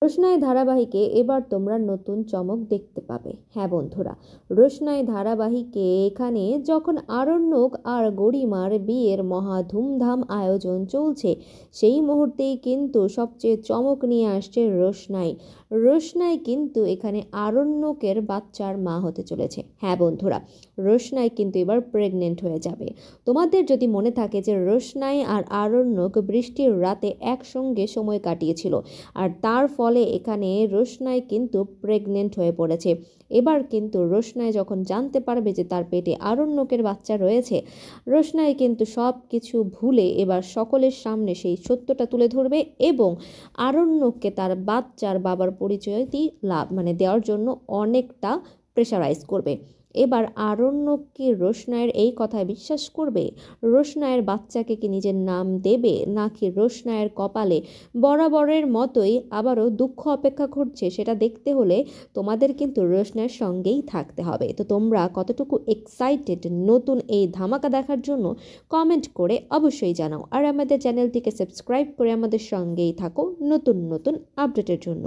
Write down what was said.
রোশনাই ধারাবাহিকে এবার তোমরা নতুন চমক দেখতে পাবে। হ্যাঁ বন্ধুরা, রোশনাই ধারাবাহিকে এখানে যখন আরণ্যক আর গরিমার বিয়ের মহা ধুমধাম আয়োজন চলছে, সেই মুহূর্তেই কিন্তু সবচেয়ে চমক নিয়ে আসছে রোশনাই। রোশনাই কিন্তু এখানে আরণ্যকের বাচ্চার মা হতে চলেছে। হ্যাঁ বন্ধুরা, রোশনাই কিন্তু এবার প্রেগনেন্ট হয়ে যাবে। তোমাদের যদি মনে থাকে যে রোশনাই আর আরণ্যক বৃষ্টির রাতে একসঙ্গে সময় কাটিয়েছিল, আর তার ফলে এখানে রোশনাই কিন্তু প্রেগনেন্ট হয়ে পড়েছে। এবার কিন্তু রোশনাই যখন জানতে পারবে যে তার পেটে আরণ্যকের বাচ্চা রয়েছে, রোশনাই কিন্তু সব কিছু ভুলে এবার সকলের সামনে সেই সত্যটা তুলে ধরবে এবং আরণ্যককে তার বাচ্চার বাবার পরিচয় দেওয়ার জন্য অনেকটা প্রেশারাইজ করবে। এবার আরণ্যক কি রোশনাইয়ের এই কথায় বিশ্বাস করবে? রোশনাইয়ের বাচ্চাকে কি নিজের নাম দেবে, নাকি রোশনাইয়ের কপালে বরাবরের মতোই আবারও দুঃখ অপেক্ষা করছে? সেটা দেখতে হলে তোমাদের কিন্তু রোশনাইয়ের সঙ্গেই থাকতে হবে। তো তোমরা কতটুকু এক্সাইটেড নতুন এই ধামাকা দেখার জন্য কমেন্ট করে অবশ্যই জানাও। আর আমাদের চ্যানেলটিকে সাবস্ক্রাইব করে আমাদের সঙ্গেই থাকো নতুন নতুন আপডেটের জন্য।